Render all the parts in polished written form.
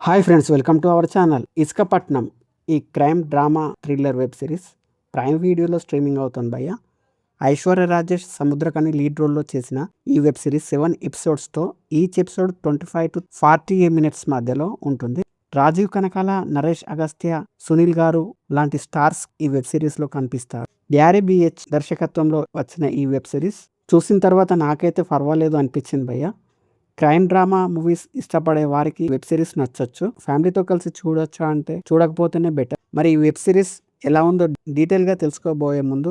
Hi friends, welcome to our channel. Isukapatnam ఈ crime drama thriller web series prime వీడియోలో streaming అవుతుంది భయ్య. Aishwarya Rajesh, Samuthirakani lead రోల్లో చేసిన ఈ వెబ్ సిరీస్ 7 ఎపిసోడ్స్తో ఈచ్ ఎపిసోడ్ 25 to 40 మినిట్స్ మధ్యలో ఉంటుంది. రాజీవ్ కనకాల, నరేష్ అగస్త్య, సునీల్ గారు లాంటి స్టార్స్ ఈ వెబ్ సిరీస్లో కనిపిస్తారు. గ్యారీ బిహెచ్ దర్శకత్వంలో వచ్చిన ఈ వెబ్ సిరీస్ చూసిన తర్వాత నాకైతే పర్వాలేదు అనిపించింది భయ్య. క్రైమ్ డ్రామా మూవీస్ ఇష్టపడే వారికి వెబ్ సిరీస్ నచ్చొచ్చు. ఫ్యామిలీతో కలిసి చూడొచ్చా అంటే చూడకపోతేనే బెటర్. మరి ఈ వెబ్ సిరీస్ ఎలా ఉందో డీటెయిల్గా తెలుసుకోబోయే ముందు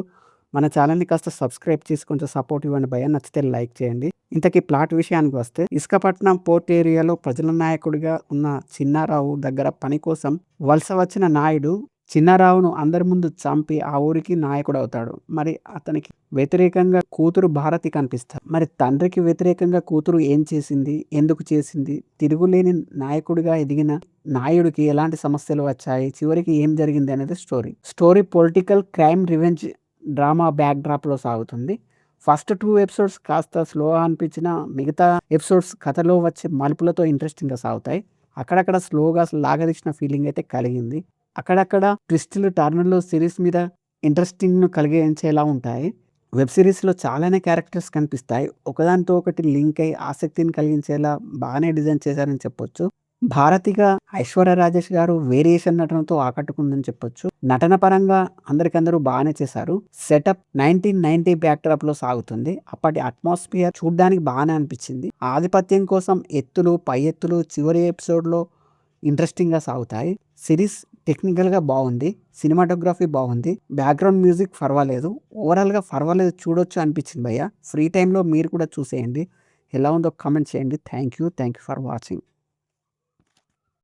మన ఛానల్ని కాస్త సబ్స్క్రైబ్ చేసి కొంచెం సపోర్ట్ ఇవ్వండి భయ్య. నచ్చితే లైక్ చేయండి. ఇంతకీ ప్లాట్ విషయానికి వస్తే, ఇసుకపట్నం పోర్ట్ ఏరియాలో ప్రజల నాయకుడిగా ఉన్న చిన్నారావు దగ్గర పని కోసం వలస వచ్చిన నాయుడు చిన్నారావును అందరి ముందు చంపి ఆ ఊరికి నాయకుడు అవుతాడు. మరి అతనికి వ్యతిరేకంగా కూతురు భారతి కనిపిస్తారు. మరి తండ్రికి వ్యతిరేకంగా కూతురు ఏం చేసింది, ఎందుకు చేసింది, తిరుగులేని నాయకుడిగా ఎదిగిన నాయుడికి ఎలాంటి సమస్యలు వచ్చాయి, చివరికి ఏం జరిగింది అనేది story political crime revenge drama back డ్రాప్లో సాగుతుంది. ఫస్ట్ 2 ఎపిసోడ్స్ కాస్త స్లోగా అనిపించిన మిగతా ఎపిసోడ్స్ కథలో వచ్చే మలుపులతో ఇంట్రెస్టింగ్గా సాగుతాయి. అక్కడక్కడ స్లోగా లాగదీసిన ఫీలింగ్ అయితే కలిగింది. అక్కడక్కడ ట్విస్టులు, టర్నులు సిరీస్ మీద ఇంట్రెస్టింగ్ను కలిగించేలా ఉంటాయి. వెబ్ సిరీస్లో చాలానే క్యారెక్టర్స్ కనిపిస్తాయి. ఒకదానితో ఒకటి లింక్ అయి ఆసక్తిని కలిగించేలా బాగానే డిజైన్ చేశారని చెప్పొచ్చు. భారతిగా ఐశ్వర్య రాజేష్ గారు వేరియేషన్ నటనతో ఆకట్టుకుందని చెప్పొచ్చు. నటన పరంగా అందరికందరూ బాగానే చేశారు. సెటప్ 1990 బ్యాక్డ్రాప్లో సాగుతుంది. అప్పటి అట్మాస్ఫియర్ చూడ్డానికి బాగానే అనిపించింది. ఆధిపత్యం కోసం ఎత్తులు, పై ఎత్తులు చివరి ఎపిసోడ్లో ఇంట్రెస్టింగ్గా సాగుతాయి. సిరీస్ టెక్నికల్గా బాగుంది, సినిమాటోగ్రఫీ బాగుంది, బ్యాక్గ్రౌండ్ మ్యూజిక్ పర్వాలేదు. ఓవరాల్గా పర్వాలేదు, చూడొచ్చు అనిపించింది భయ్య. ఫ్రీ టైంలో మీరు కూడా చూసేయండి. ఎలా ఉందో కామెంట్ చేయండి. Thank you for watching.